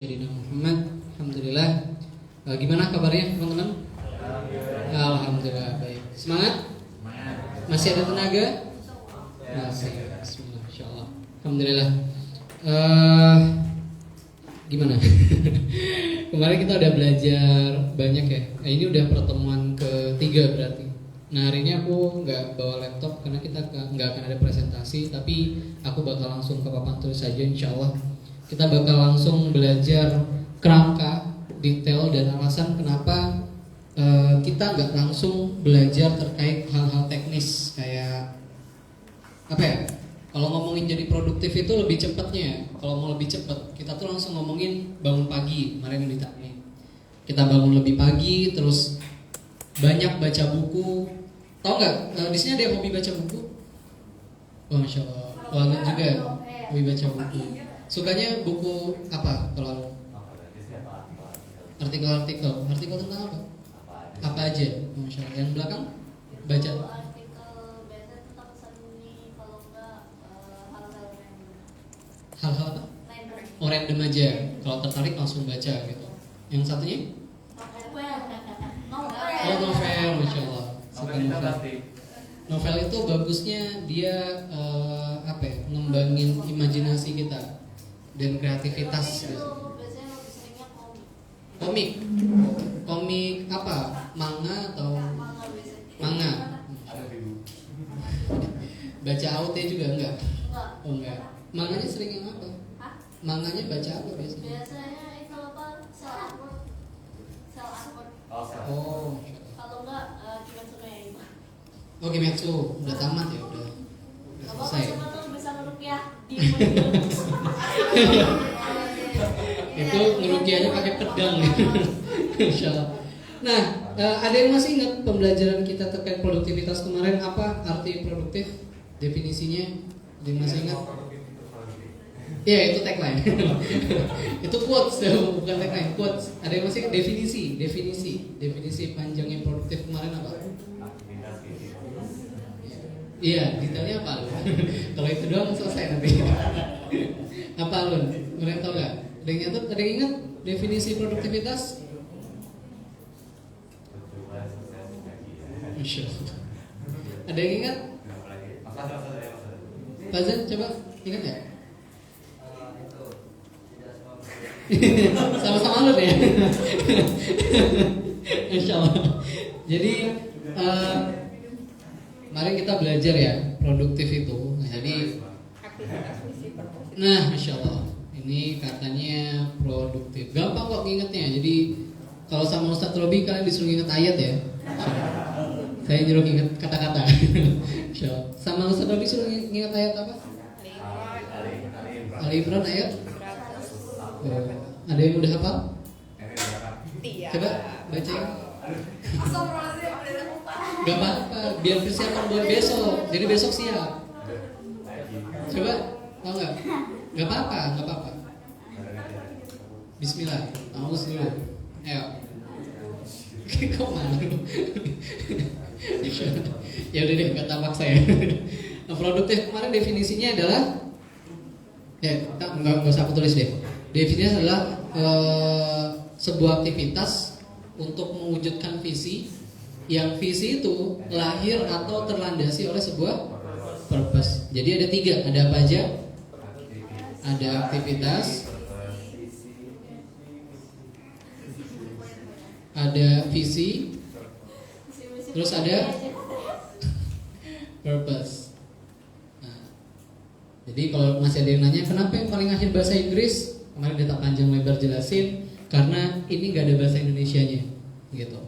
Sayyidina Muhammad. Alhamdulillah. Gimana kabarnya teman-teman? Alhamdulillah baik. Semangat? Masih ada tenaga? Masih. Bismillah, insyaallah. Alhamdulillah. Gimana? Kemarin kita udah belajar banyak ya. Ini udah pertemuan ketiga berarti. Nah hari ini aku nggak bawa laptop karena kita nggak akan ada presentasi, tapi aku bakal langsung ke papan tulis saja insyaallah. Kita bakal langsung belajar kerangka, detail, dan alasan kenapa kita nggak langsung belajar terkait hal-hal teknis kayak apa ya? Kalau ngomongin jadi produktif itu lebih cepatnya. Kalau mau lebih cepat, kita tuh langsung ngomongin bangun pagi. Kemarin ditanya, kita bangun lebih pagi, terus banyak baca buku. Tahu nggak? Di sini ada yang hobi baca buku? Wah, masya Allah. Banget juga hobi baca buku. Sukanya buku apa kalau artikel tentang apa? Apa aja? Masya Allah. Yang belakang baca Artikel biasa tentang seni, kalau enggak hal-hal apa? random. Oh, random aja. Kalau tertarik langsung baca gitu. Yang satunya? Oh, novel, masya Allah. Suka novel. Novel itu bagusnya dia apa ya? Ngembangin imajinasi kita dan kreativitas. Biasanya lebih seringnya komik. Komik apa? Manga atau Manga biasanya. manga? Baca AOT juga enggak? Enggak. Oh enggak. Manganya sering yang apa? Hah? Manganya baca apa biasanya? Biasanya itu apa? Sel Awkward. Oh. Kalau enggak Kimetsu no Yaiba. Oh, Kimetsu udah tamat ya, udah Kalau selesai. semua tuh bisa ngerupiah di Itu ngerukiahnya pakai pedang gitu. Insyaallah. Nah, ada yang masih ingat pembelajaran kita terkait produktivitas kemarin, apa arti produktif? Definisinya ada yang masih ingat? Iya, itu tagline. Itu quotes, bukan tagline, quotes. Ada yang masih ingat definisi panjangnya produktif kemarin apa? Iya, detailnya apa lu? Kalau itu doang selesai nanti. Apa lu? Kalian tahu nggak? Ada yang nyatet? Ada yang ingat definisi produktivitas? Masya Allah. Ada yang ingat? Fazan, coba ingat nggak? Sama-sama lu ya. Insya Allah. Jadi mari kita belajar ya produktif itu. Nah, masya Allah, ini katanya produktif. Gampang kok ngingetnya. Jadi kalau sama Ustadz Robi kalian disuruh inget ayat ya. Saya nyuruh inget kata-kata. Masya Allah. Sama Ustadz Robi suruh inget ayat apa? Ali Imran ayat. Ada yang udah hafal? Coba baca. Gak apa-apa, biar persiapan buat besok. Jadi besok siap. Coba, tau nggak? Gak apa-apa. Bismillah, awas dulu. Ayo. Kok malu? Ya udah deh, kata maksa ya. Nah, produktif kemarin definisinya adalah, ya nggak usah aku tulis deh. Definisinya adalah sebuah aktivitas untuk mewujudkan visi, yang visi itu lahir atau terlandasi oleh sebuah purpose. Jadi ada 3, ada apa aja? Ada aktivitas, ada visi, terus ada purpose. Nah, jadi kalau masih ada yang nanya kenapa yang paling akhir bahasa Inggris, kemarin udah tak panjang lebar jelasin, karena ini gak ada bahasa Indonesianya gitu.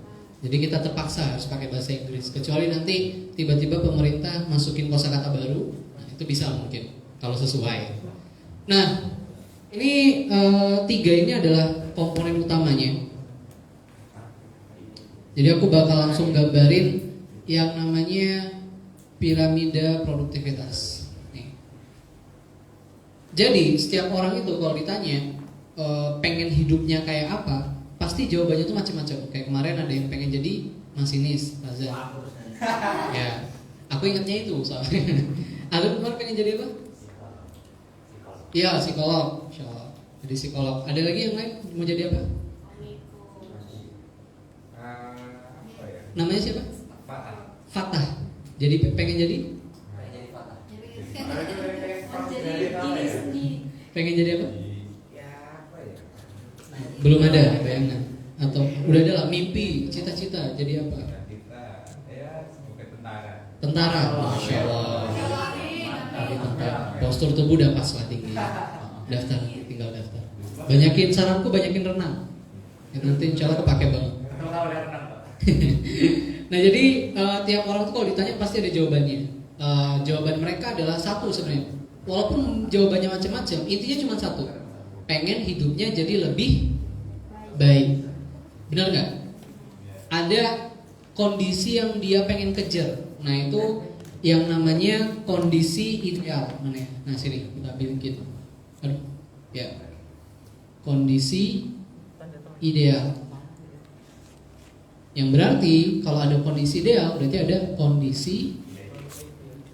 Jadi kita terpaksa harus pakai bahasa Inggris. Kecuali nanti tiba-tiba pemerintah masukin kosakata baru, nah itu bisa mungkin kalau sesuai. Nah, ini 3 ini adalah komponen utamanya. Jadi aku bakal langsung gambarin yang namanya piramida produktivitas. Nih. Jadi setiap orang itu kalau ditanya pengen hidupnya kayak apa, pasti jawabannya tuh macam-macam. Kayak kemarin ada yang pengen jadi masinis, Fazan. Ya, aku ingatnya itu soalnya. Ada kemarin pengen jadi apa? Iya, psikolog. Insya Allah. Jadi psikolog. Ada lagi yang lain mau jadi apa? Amiko. Apa ya? Namanya siapa? Fatah. Fatah. Jadi pengen jadi? Jadi Fatah. Jadi diri sendiri. Pengen jadi apa? Ya apa ya? Belum ada bayangan atau udah ada lah mimpi, cita-cita jadi apa? Kita ya sebagai tentara. Tentara. Masya Allah. Jadi tentara. Postur tubuh udah pas lah tinggi. Daftar, tinggal daftar. Banyakin saranku, banyakin renang. Ya, nanti insya Allah kepake banget. Kalau udah renang, Pak. Nah jadi tiap orang tuh kalau ditanya pasti ada jawabannya. Jawaban mereka adalah satu sebenarnya. Walaupun jawabannya macam-macam, intinya cuma satu. Pengen hidupnya jadi lebih baik. Benar nggak? Ada kondisi yang dia pengen kejar. Nah itu yang namanya kondisi ideal. Mana ya? Nah sini kita bikin. Aduh, ya. Kondisi ideal. Yang berarti kalau ada kondisi ideal berarti ada kondisi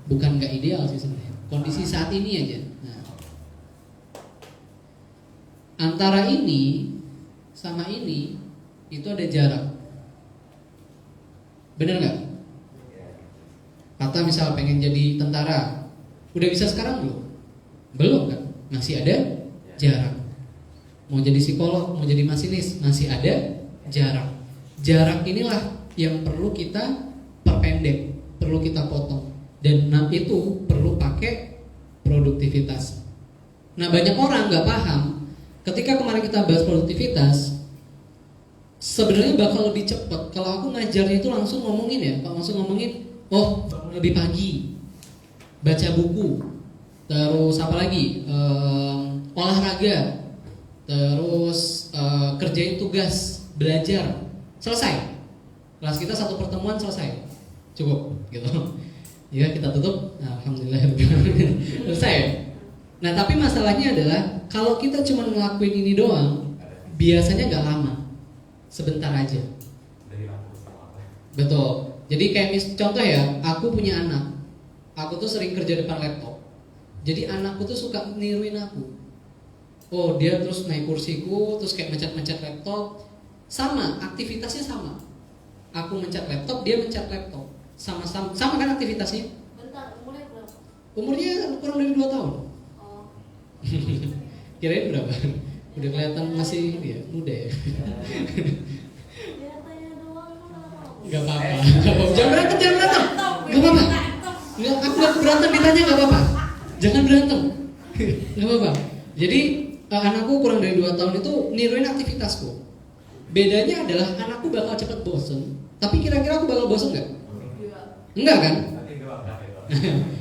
bukan nggak ideal sih sebenarnya. Kondisi saat ini aja. Nah, antara ini sama ini itu ada jarak. Bener nggak? Kata misal pengen jadi tentara, udah bisa sekarang belum? Belum kan? Masih ada jarak. Mau jadi psikolog, mau jadi masinis, masih ada jarak. Jarak inilah yang perlu kita perpendek, perlu kita potong. Dan itu perlu pakai produktivitas. Nah banyak orang nggak paham. Ketika kemarin kita bahas produktivitas, sebenarnya bakal lebih cepat kalau aku ngajarnya itu langsung ngomongin ya, kalau langsung ngomongin, oh lebih pagi, baca buku, terus apa lagi, olahraga, terus kerjain tugas, belajar, selesai. Kelas kita satu pertemuan selesai, cukup, gitu. Ya kita tutup, nah, alhamdulillah, selesai. Nah tapi masalahnya adalah kalau kita cuma ngelakuin ini doang, biasanya nggak lama, sebentar aja. Betul. Jadi kayak contoh ya, aku punya anak, aku tuh sering kerja depan laptop. Jadi anakku tuh suka niruin aku. Oh dia terus naik kursiku, terus kayak mencet-mencet laptop. Sama, aktivitasnya sama. Aku mencet laptop, dia mencet laptop. Sama kan aktivitasnya? Bentar, umurnya berapa? Umurnya kurang dari 2 tahun. Oh. Kirain berapa? Udah kelihatan masih ya, muda ya. Dia tanya doang kan nggak tahu. Gak apa-apa. Jangan berantem, jangan berantem. Gak apa-apa. Nggak, aku gak berantem ditanya gak apa-apa. Jangan berantem. Gak apa-apa. Jadi anakku kurang dari 2 tahun itu niruin aktivitasku. Bedanya adalah anakku bakal cepet bosen. Tapi kira-kira aku bakal bosen gak? Enggak kan?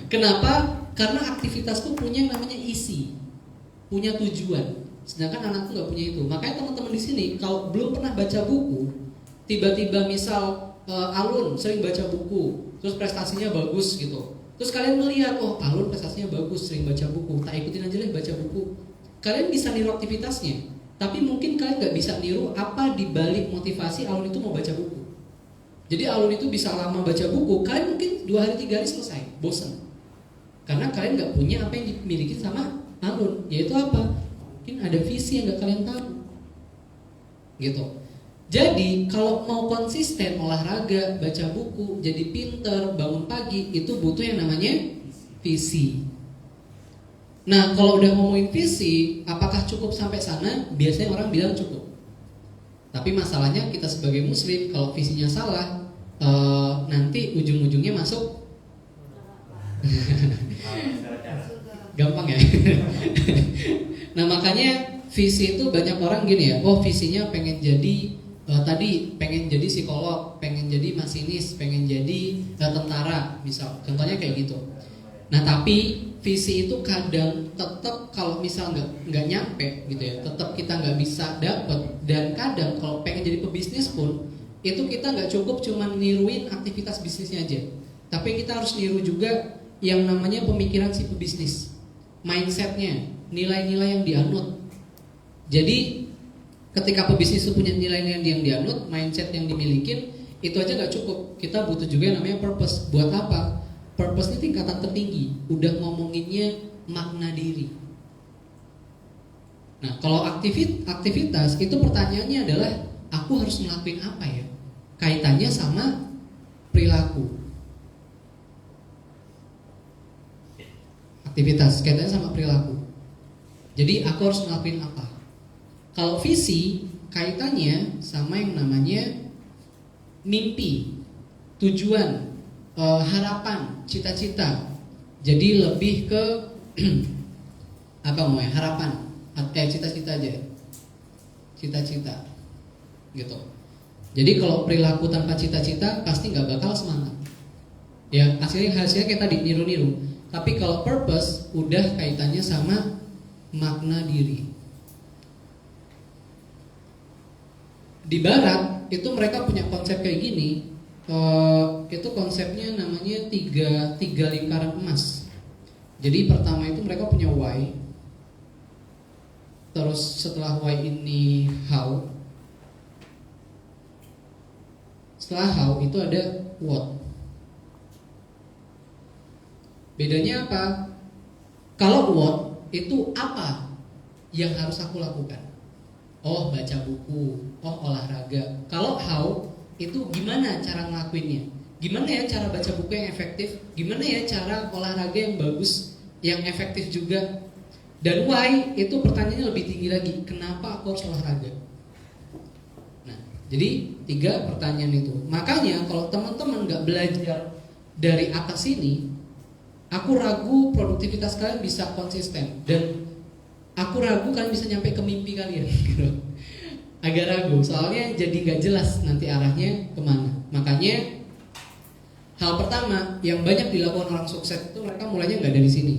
Kenapa? Karena aktivitasku punya yang namanya isi, punya tujuan. Sedangkan anakku nggak punya itu. Makanya teman-teman di sini kalau belum pernah baca buku, tiba-tiba misal Alun sering baca buku, terus prestasinya bagus gitu. Terus kalian melihat, oh Alun prestasinya bagus, sering baca buku, tak ikutin aja deh baca buku. Kalian bisa niru aktivitasnya, tapi mungkin kalian nggak bisa niru apa dibalik motivasi Alun itu mau baca buku. Jadi Alun itu bisa lama baca buku, kalian mungkin 2 hari 3 hari selesai, bosan. Karena kalian nggak punya apa yang dimiliki sama Alun, yaitu apa? Mungkin ada visi yang nggak kalian tahu, gitu. Jadi kalau mau konsisten olahraga, baca buku, jadi pinter, bangun pagi, itu butuh yang namanya visi. Nah kalau udah ngomongin visi, apakah cukup sampai sana? Biasanya orang bilang cukup. Tapi masalahnya kita sebagai muslim kalau visinya salah, nanti ujung-ujungnya masuk gampang ya. Nah makanya visi itu banyak orang gini ya, oh visinya pengen jadi tadi pengen jadi psikolog, pengen jadi masinis, pengen jadi tentara misal, contohnya kayak gitu. Nah tapi visi itu kadang tetap kalau misal nggak nyampe gitu ya, tetap kita nggak bisa dapet. Dan kadang kalau pengen jadi pebisnis pun itu kita nggak cukup cuma niruin aktivitas bisnisnya aja, tapi kita harus niru juga yang namanya pemikiran si pebisnis, mindsetnya, nilai-nilai yang dianut. Jadi ketika pebisnis itu punya nilai-nilai yang dianut, mindset yang dimiliki, itu aja nggak cukup. Kita butuh juga yang namanya purpose. Buat apa? Purpose ini tingkatan tertinggi. Udah ngomonginnya makna diri. Nah, kalau aktivitas itu pertanyaannya adalah aku harus ngelakuin apa ya? Kaitannya sama perilaku. Aktivitas kaitannya sama perilaku. Jadi aku harus ngelakuin apa? Kalau visi kaitannya sama yang namanya mimpi, tujuan, harapan, cita-cita. Jadi lebih ke apa mau ya, harapan, cita-cita aja, cita-cita, gitu. Jadi kalau perilaku tanpa cita-cita pasti nggak bakal semangat. Ya hasilnya kayak tadi niru-niru. Tapi kalau purpose udah kaitannya sama makna diri. Di Barat itu mereka punya konsep kayak gini. Itu konsepnya namanya tiga lingkaran emas. Jadi pertama itu mereka punya why. Terus setelah why ini how. Setelah how itu ada what. Bedanya apa? Kalau what itu apa yang harus aku lakukan? Oh, baca buku. Oh, olahraga. Kalau how itu gimana cara ngelakuinnya? Gimana ya cara baca buku yang efektif? Gimana ya cara olahraga yang bagus, yang efektif juga? Dan why itu pertanyaannya lebih tinggi lagi. Kenapa aku harus olahraga? Nah, jadi 3 pertanyaan itu. Makanya kalau teman-teman nggak belajar dari atas ini, aku ragu produktivitas kalian bisa konsisten. Dan aku ragu kalian bisa nyampe ke mimpi kalian gitu. Agak ragu, soalnya jadi nggak jelas nanti arahnya kemana. Makanya hal pertama yang banyak dilakukan orang sukses itu mereka mulainya nggak dari sini,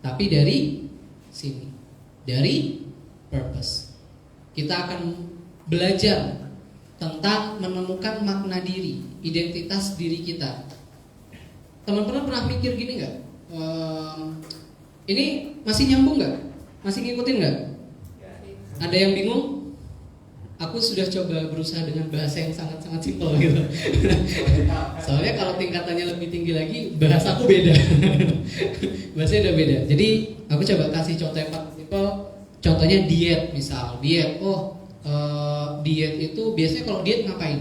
tapi dari sini, dari purpose. Kita akan belajar tentang menemukan makna diri, identitas diri kita. Teman-teman pernah mikir gini nggak? Ini masih nyambung nggak? Masih ngikutin nggak? Ada yang bingung? Aku sudah coba berusaha dengan bahasa yang sangat-sangat simpel gitu. Soalnya kalau tingkatannya lebih tinggi lagi, bahasaku beda. Bahasanya udah beda. Jadi aku coba kasih contoh yang paling simpel. Contohnya diet misal. Diet, diet itu biasanya kalau diet ngapain?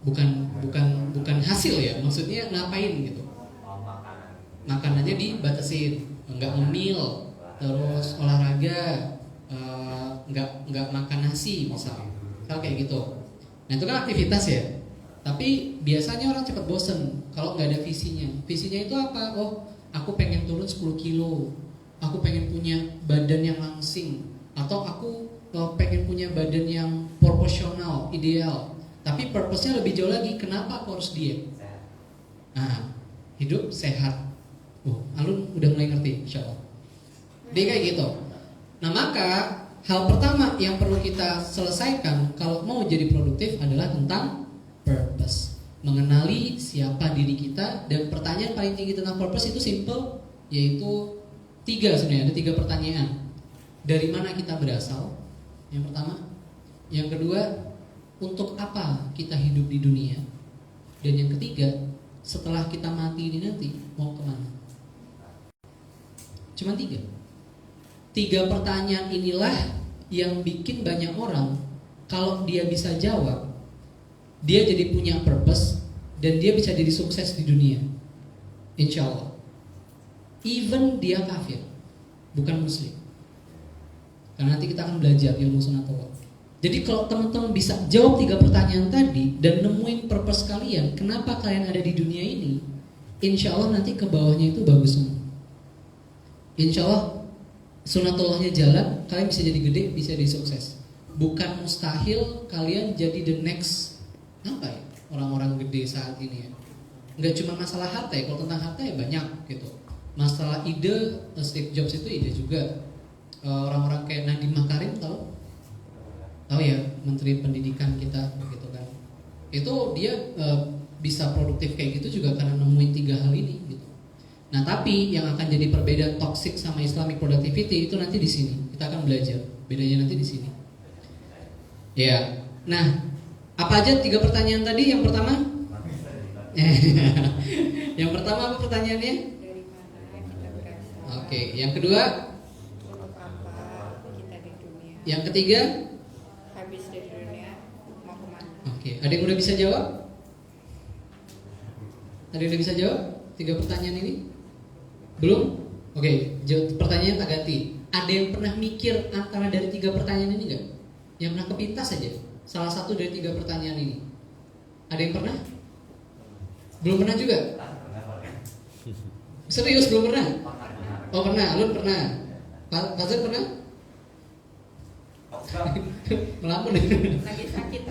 Bukan hasil ya, maksudnya ngapain gitu. Makanannya dibatasin, nggak ngemil, terus olahraga, nggak makan nasi misal kayak gitu. Nah itu kan aktivitas ya. Tapi biasanya orang cepat bosen kalau nggak ada visinya. Visinya itu apa? Oh, aku pengen turun 10 kilo, aku pengen punya badan yang langsing, atau aku pengen punya badan yang proporsional, ideal. Tapi purpose-nya lebih jauh lagi. Kenapa aku harus diet? Nah, hidup sehat. Alun udah mulai ngerti, insyaallah. Dia kayak gitu. Nah maka hal pertama yang perlu kita selesaikan kalau mau jadi produktif adalah tentang purpose. Mengenali siapa diri kita. Dan pertanyaan paling tinggi tentang purpose itu simple, yaitu 3 sebenarnya, ada 3 pertanyaan. Dari mana kita berasal? Yang pertama. Yang kedua, untuk apa kita hidup di dunia? Dan yang ketiga, setelah kita mati ini nanti mau kemana? Cuma 3 pertanyaan inilah yang bikin banyak orang kalau dia bisa jawab, dia jadi punya purpose dan dia bisa jadi sukses di dunia, insya Allah. Even dia kafir, bukan muslim. Karena nanti kita akan belajar ilmu sunatullah. Jadi kalau teman-teman bisa jawab 3 pertanyaan tadi dan nemuin purpose kalian, kenapa kalian ada di dunia ini, insya Allah nanti ke bawahnya itu bagus semua. Insya Allah sunatullahnya jalan, kalian bisa jadi gede, bisa jadi sukses. Bukan mustahil kalian jadi the next orang-orang gede saat ini ya. Nggak cuma masalah harta ya, kalau tentang harta ya banyak gitu. Masalah ide, Steve Jobs itu ide juga. Orang-orang kayak Nadiem Makarim tahu ya, Menteri Pendidikan kita gitu kan. Itu dia bisa produktif kayak gitu juga karena nemuin 3 hal ini gitu. Nah, tapi yang akan jadi perbedaan toxic sama Islamic productivity itu nanti di sini. Kita akan belajar bedanya nanti di sini. Ya. Nah, apa aja 3 pertanyaan tadi? Yang pertama? Yang pertama apa pertanyaannya? Dari mana kita berasal? Oke, yang kedua? Yang ketiga, Habis dari dunia mau kemana? oke. Ada yang udah bisa jawab? Ada yang udah bisa jawab 3 pertanyaan ini? Belum? Oke, pertanyaan tak ganti. Ada yang pernah mikir antara dari 3 pertanyaan ini nggak? Yang pernah kepintas saja salah satu dari 3 pertanyaan ini? Ada yang pernah? Belum pernah juga? Serius belum pernah? Oh pernah, lu pernah? Fazal pernah? Melamun ya? Lagi sakit.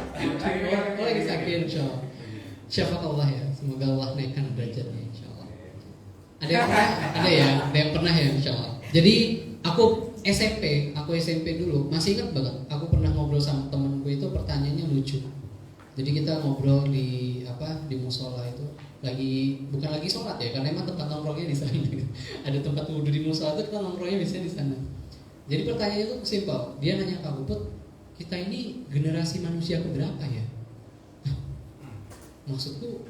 Oh lagi sakit insyaallah. Syafaat Allah ya. Semoga Allah naikkan derajatnya insyaallah. Ada yang pernah? Ada ya? Ada yang pernah ya insyaallah. Jadi aku SMP dulu masih ingat banget. Aku pernah ngobrol sama temenku itu pertanyaannya lucu. Jadi kita ngobrol di musola itu bukan lagi sholat ya, karena emang tempat nongkrongnya di sana. Ada tempat wudhu di musola itu kita nongkrongnya biasanya di sana. Jadi pertanyaannya itu simpel. Dia nanya ke aku, "Put, kita ini generasi manusia keberapa ya?" Maksudku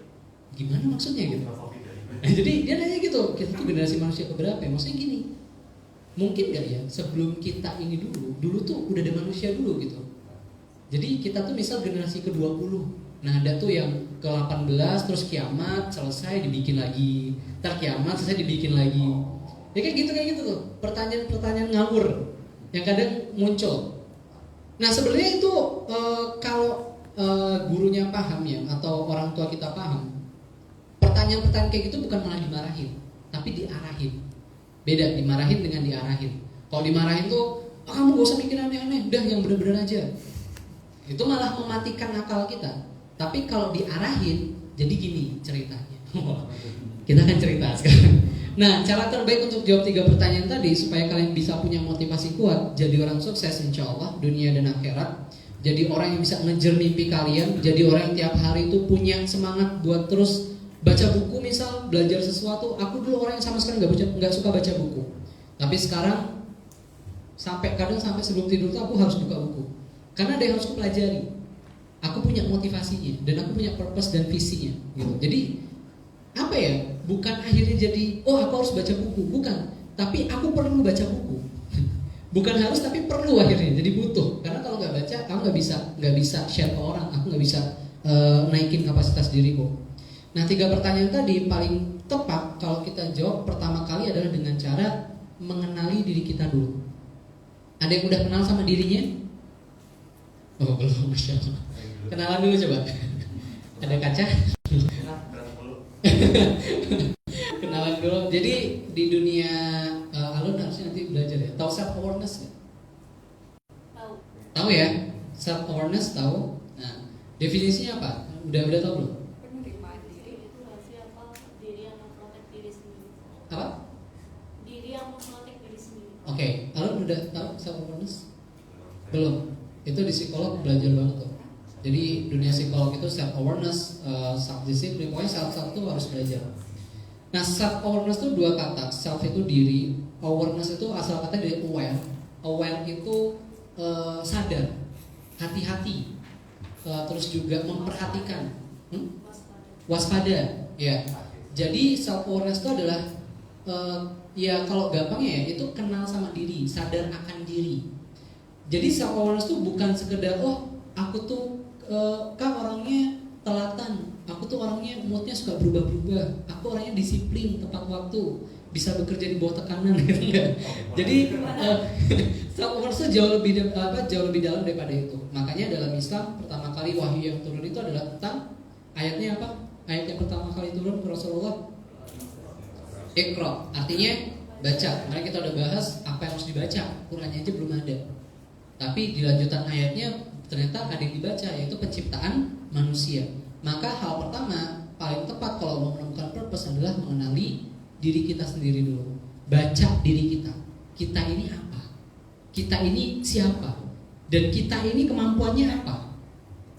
gimana maksudnya gitu? Nah, jadi dia nanya gitu, kita tuh generasi manusia keberapa ya? Maksudnya gini, mungkin gak ya sebelum kita ini dulu tuh udah ada manusia dulu gitu. Jadi kita tuh misal generasi ke-20. Nah ada tuh yang ke-18 terus kiamat selesai dibikin lagi, ntar kiamat selesai dibikin lagi. Ya kayak gitu tuh, pertanyaan-pertanyaan ngawur yang kadang muncul. Nah sebenarnya itu kalau gurunya paham ya atau orang tua kita paham, pertanyaan-pertanyaan kayak gitu bukan malah dimarahin, tapi diarahin. Beda dimarahin dengan diarahin. Kalau dimarahin tuh, kamu gak usah mikir aneh-aneh, udah yang bener-bener aja. Itu malah mematikan akal kita. Tapi kalau diarahin, jadi gini ceritanya. Kita akan cerita sekarang. Nah, cara terbaik untuk jawab 3 pertanyaan tadi supaya kalian bisa punya motivasi kuat, jadi orang sukses insya Allah dunia dan akhirat. Jadi orang yang bisa ngejar mimpi kalian, jadi orang yang tiap hari itu punya semangat buat terus baca buku misal, belajar sesuatu. Aku dulu orang yang sama sekali nggak suka baca buku. Tapi sekarang kadang sampai sebelum tidur tuh aku harus buka buku. Karena ada yang harus aku pelajari. Aku punya motivasinya dan aku punya purpose dan visinya gitu. Jadi apa ya? Bukan akhirnya jadi aku harus baca buku, bukan. Tapi aku perlu baca buku. Bukan harus tapi perlu akhirnya. Jadi butuh. Karena kalau nggak baca, aku nggak bisa share ke orang. Aku nggak bisa naikin kapasitas diriku. Nah 3 pertanyaan tadi paling tepat kalau kita jawab pertama kali adalah dengan cara mengenali diri kita dulu. Ada yang udah kenal sama dirinya? Oh belum, Masya Allah. Kenalan dulu coba. Ada kaca? Kenalan dulu. Jadi di dunia alun harusnya nanti belajar ya. Tahu self awareness nggak? Tahu. Tahu ya? Self awareness tahu. Nah definisinya apa? Udah tahu belum? Penerimaan diri. Itu harusnya apa? Diri yang memprotek diri sendiri. Apa? Diri yang memprotek diri sendiri. Oke, alun udah tahu self awareness? Belum. Itu di psikolog belajar banget tuh. Jadi dunia psikolog itu self awareness, self discipline, pokoknya self itu harus belajar. Nah self awareness itu 2 kata. Self itu diri, awareness itu asal kata dari aware. Aware itu sadar, hati-hati, terus juga memperhatikan, waspada. Ya. Jadi self awareness itu adalah ya kalau gampangnya ya itu kenal sama diri, sadar akan diri. Jadi self awareness itu bukan sekedar aku tuh kan orangnya telatan, aku tuh orangnya moodnya suka berubah-berubah, aku orangnya disiplin, tepat waktu, bisa bekerja di bawah tekanan gitu enggak. Jadi self awareness jauh lebih dalam daripada itu. Makanya dalam Islam pertama kali wahyu yang turun itu adalah tentang ayatnya apa? Ayat yang pertama kali turun ke Rasulullah, Iqra, artinya baca. Mari kita udah bahas apa yang harus dibaca, Qurannya aja belum ada. Tapi di lanjutan ayatnya ternyata ada yang dibaca, yaitu penciptaan manusia. Maka hal pertama paling tepat kalau mau menemukan purpose adalah mengenali diri kita sendiri dulu. Baca diri kita. Kita ini apa? Kita ini siapa? Dan kita ini kemampuannya apa?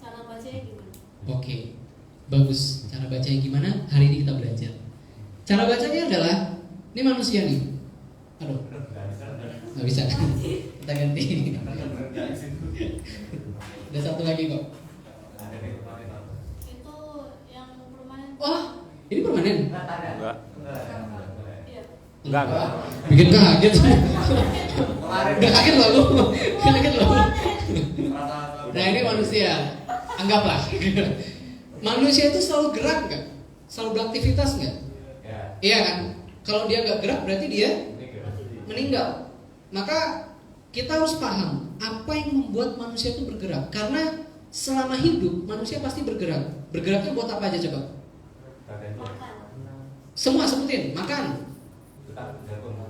Cara bacanya gimana? Oke, bagus. Cara bacanya gimana? Hari ini kita belajar. Cara bacanya adalah ini manusia nih. Aduh, nggak bisa. Kita ganti. Ada satu lagi kok. Itu yang permanen. Wah, ini permanen? Enggak. Iya. Enggak. Bikin kaget. Kemarin Udah kaget loh lu. Kaget loh. Rasa- Nah ini manusia, anggaplah. Manusia itu selalu gerak nggak? Selalu beraktivitas nggak? Ya. Iya kan? Kalau dia nggak gerak berarti dia meninggal. Maka kita harus paham apa yang membuat manusia itu bergerak. Karena selama hidup manusia pasti bergerak. Bergeraknya buat apa aja coba? Makan. Semua sebutin, makan,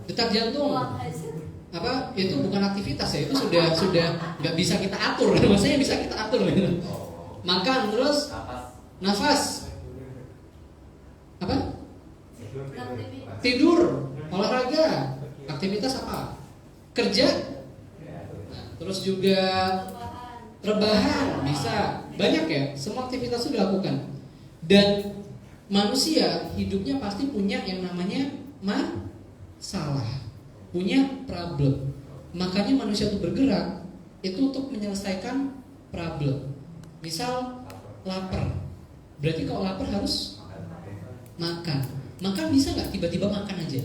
detak jantung. Buang hasil. Apa? Itu bukan aktivitas ya, itu sudah nggak bisa kita atur. Maksudnya bisa kita atur. Makan terus nafas. Apa? Beraktivitas. Tidur, olahraga, aktivitas apa? Kerja. Nah, terus juga rebahan bisa. Banyak ya, semua aktivitas itu dilakukan. Dan manusia hidupnya pasti punya yang namanya masalah, punya problem. Makanya manusia itu bergerak itu untuk menyelesaikan problem. Misal lapar, berarti kalau lapar harus makan. Makan bisa nggak tiba-tiba makan aja?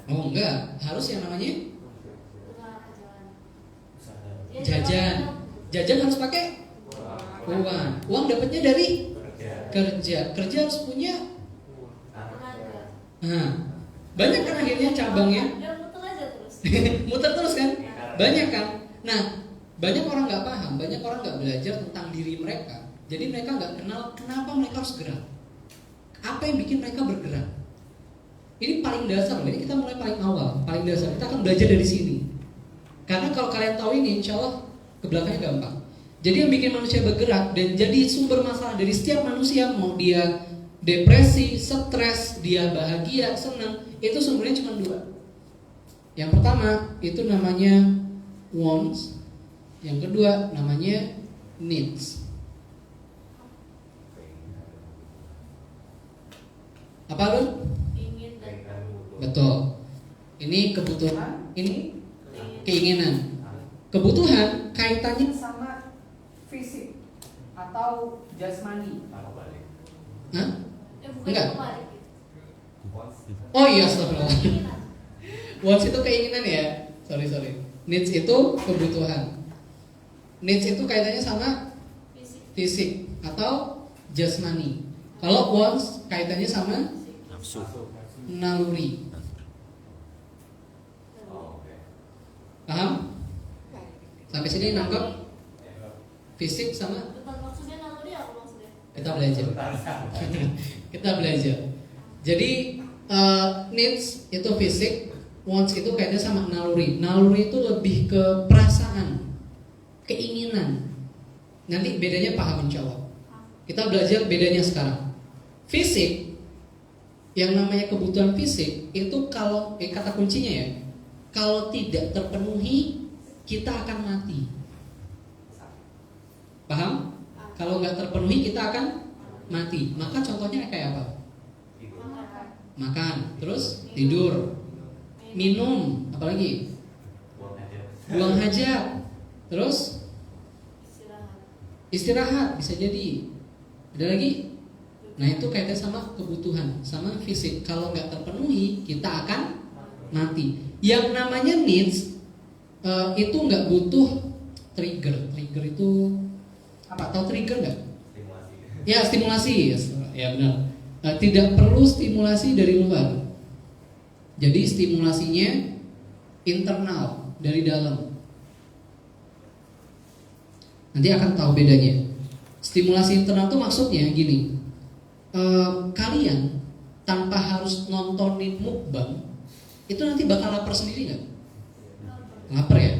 Oh enggak, harus yang namanya jajan. Jajan harus pakai uang. Uang dapatnya dari kerja. Kerja harus punya. Nah, banyak kan akhirnya cabangnya. Dia muter aja terus. Muter terus kan? Banyak kan? Nah, banyak orang nggak paham, banyak orang nggak belajar tentang diri mereka. Jadi mereka nggak kenal kenapa mereka harus gerak. Apa yang bikin mereka bergerak? Ini paling dasar, ini kita mulai paling awal, paling dasar. Kita akan belajar dari sini. Karena kalau kalian tahu ini, insya Allah ke belakangnya gampang. Jadi yang bikin manusia bergerak dan jadi sumber masalah dari setiap manusia, mau dia depresi, stres, dia bahagia, senang, itu sumbernya cuma dua. Yang pertama itu namanya wants, yang kedua namanya needs. Apa lu? Ingin dan Betul. Ini kebutuhan, ini keinginan. Kebutuhan kaitannya sama fisik atau jasmani. Hah? bukan Enggak. kebalik. Oh iya, astagfirullah. Wants itu keinginan ya. Sorry. Needs itu kebutuhan. Needs itu kaitannya sama Fisik. fisik atau jasmani. Kalau wants kaitannya sama Nafsu. naluri. Paham? Sampai sini nangkep? Fisik sama Bukan maksudnya naluri, apa maksudnya? kita belajar. Kita belajar. Jadi needs itu fisik, wants itu kaitannya sama naluri. Naluri itu lebih ke perasaan, keinginan. Nanti bedanya paham insya Allah. Kita belajar bedanya sekarang. Fisik, yang namanya kebutuhan fisik itu kalau kata kuncinya ya, kalau tidak terpenuhi kita akan mati. Paham? Kalau nggak terpenuhi kita akan mati. Maka contohnya kayak apa? Makan, terus tidur, minum, apalagi buang hajat, terus istirahat bisa jadi. Ada lagi? Nah itu kaitannya sama kebutuhan, sama fisik. Kalau nggak terpenuhi kita akan mati. Yang namanya needs itu nggak butuh trigger. Trigger itu apa? Tahu trigger nggak? Ya stimulasi. Ya benar. Tidak perlu stimulasi dari luar. Jadi stimulasinya internal dari dalam. Nanti akan tahu bedanya. Stimulasi internal itu maksudnya gini. Kalian tanpa harus nontonin mukbang itu nanti bakal lapar sendiri nggak? Lapar ya.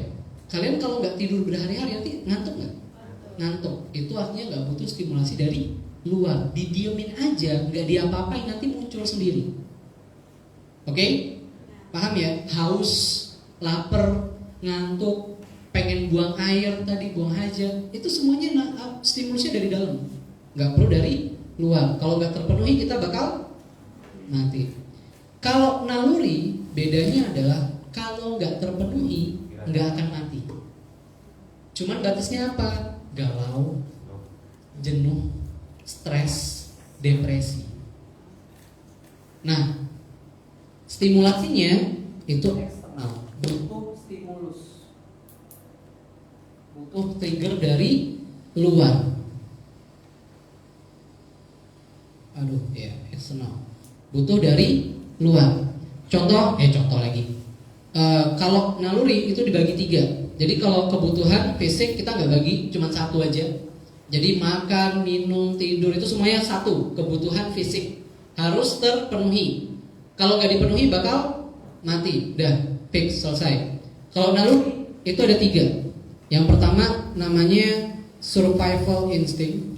Kalian kalau nggak tidur berhari-hari nanti ngantuk nggak? Ngantuk. Itu artinya nggak butuh stimulasi dari luar. Didiemin aja, nggak diapa-apain nanti muncul sendiri. Oke? Paham ya? Haus, lapar, ngantuk, pengen buang air tadi, buang hajat, itu semuanya stimulusnya dari dalam. Nggak perlu dari luar. Kalau nggak terpenuhi kita bakal mati. Kalau naluri bedanya adalah kalau nggak terpenuhi nggak akan mati. Cuman batasnya apa? Galau, jenuh, stres, depresi. Nah, stimulasinya itu eksternal, butuh stimulus. butuh trigger dari luar. External. Butuh dari luar. Contoh lagi. Kalau naluri itu dibagi 3. Jadi kalau kebutuhan fisik kita nggak bagi cuma satu aja. Jadi makan, minum, tidur itu semuanya satu. Kebutuhan fisik harus terpenuhi. Kalau nggak dipenuhi bakal mati. Udah fix, selesai. Kalau naluri itu ada 3. Yang pertama namanya survival instinct.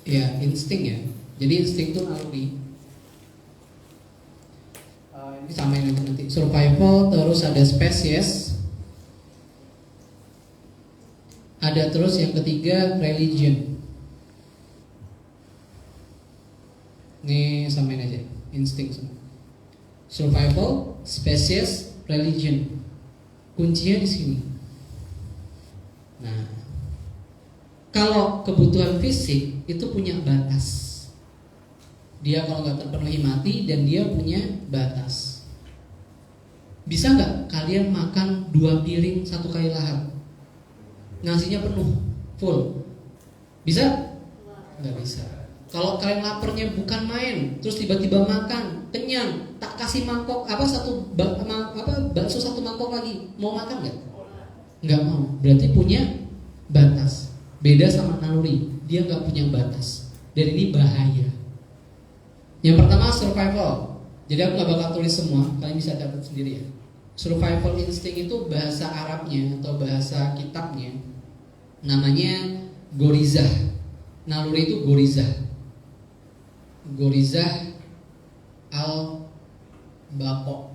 Ya, insting ya. Jadi insting itu naluri. Ini samain nanti. Survival, terus ada species. Ada terus yang ketiga religion. Ini samain aja. Insting semua. Survival, species, religion. Kuncinya di sini. Nah, kalau kebutuhan fisik itu punya batas. Dia kalau nggak terpenuhi mati dan dia punya batas. Bisa nggak kalian makan 2 piring 1 kali lahap? Nasinya penuh, full. Bisa? Nggak bisa. Kalau kalian laparnya bukan main, terus tiba-tiba makan, kenyang, tak kasih mangkok bakso 1 mangkok lagi, mau makan nggak? Nggak mau. Berarti punya batas. Beda sama naluri, dia nggak punya batas. Dan ini bahaya. Yang pertama survival. Jadi aku nggak bakal tulis semua, kalian bisa catat sendiri ya. Survival instinct itu bahasa Arabnya atau bahasa kitabnya namanya gorizah. Naluri itu gorizah. Gorizah al-baqo.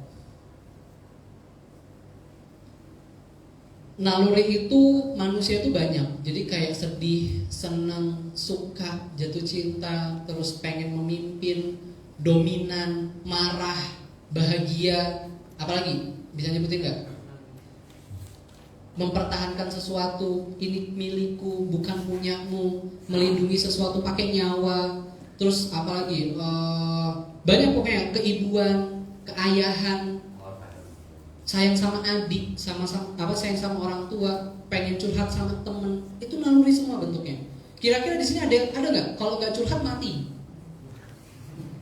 Naluri itu manusia itu banyak. Jadi kayak sedih, senang, suka, jatuh cinta, terus pengen memimpin, dominan, marah, bahagia, apalagi bisa nyebutin nggak? Mempertahankan sesuatu, ini milikku, bukan punyamu, melindungi sesuatu pakai nyawa, terus apalagi banyak pokoknya, keibuan, keayahan, sayang sama adik, sayang sama orang tua, pengen curhat sama temen, itu naluri semua bentuknya. Kira-kira di sini ada nggak? Kalau nggak curhat mati?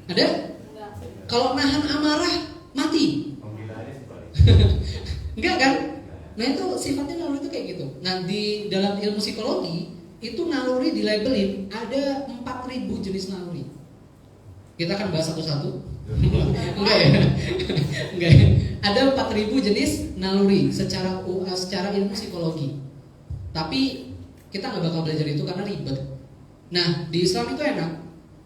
Ada? Kalau nahan amarah mati? Enggak kan? Nah itu sifatnya naluri itu kayak gitu. Nah di dalam ilmu psikologi itu naluri dilabelin ada 4.000 jenis naluri. Kita akan bahas satu-satu. Enggak ya? Enggak ya? Ada 4.000 jenis naluri secara ilmu psikologi. Tapi kita nggak bakal belajar itu karena ribet. Nah di Islam itu enak,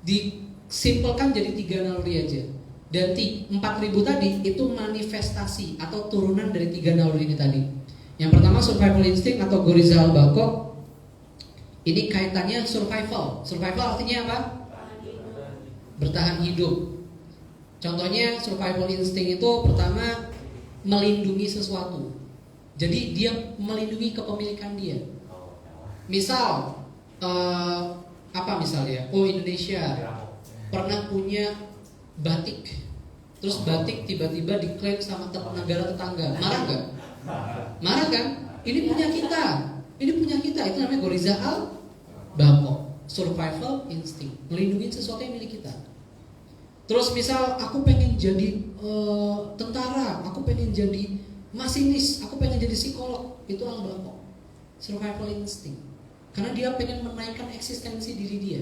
disimpelkan jadi 3 naluri aja. Dan 4.000 tadi itu manifestasi atau turunan dari 3 naluri ini tadi. Yang pertama survival instinct atau Goriza al-Baqo. Ini kaitannya survival. Survival artinya apa? Bertahan hidup. Contohnya survival instinct itu pertama melindungi sesuatu. Jadi dia melindungi kepemilikan dia. Misal apa misalnya? Indonesia pernah punya batik. Terus batik tiba-tiba diklaim sama negara tetangga. Marah nggak? Marah kan? Ini punya kita. Ini punya kita. Itu namanya Goriza al-Baqo. Survival instinct. Melindungi sesuatu yang milik kita. Terus misal aku pengen jadi tentara, aku pengen jadi masinis, aku pengen jadi psikolog, itu al-Baqo. Survival instinct. Karena dia pengen menaikkan eksistensi diri dia,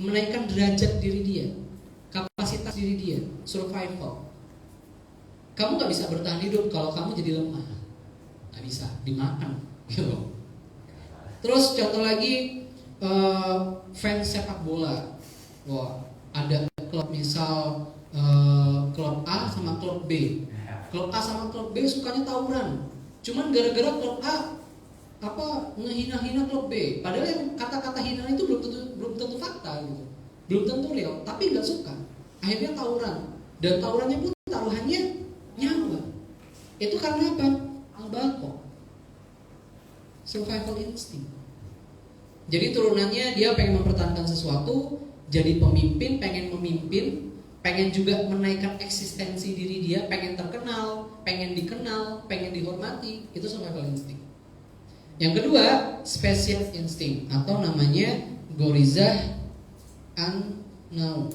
menaikkan derajat diri dia, kapasitas diri dia, survival. Kamu gak bisa bertahan hidup kalau kamu jadi lemah. Gak bisa, dimakan gitu. Terus contoh lagi fans sepak bola. Wah, ada klub misal klub A sama klub B. Klub A sama klub B sukanya tawuran. Cuman gara-gara klub A ngehina-hina klub B. Padahal yang kata-kata hinaan itu belum tentu fakta gitu. Belum tentu real, tapi nggak suka. Akhirnya tawuran. Dan tawurannya pun taruhannya nyawa. Itu karena apa? Al-Baqo. Survival instinct. Jadi turunannya dia pengen mempertahankan sesuatu, jadi pemimpin, pengen memimpin, pengen juga menaikkan eksistensi diri dia, pengen terkenal, pengen dikenal, pengen dihormati, itu survival instinct. Yang kedua, special instinct atau namanya gorizah an-naum.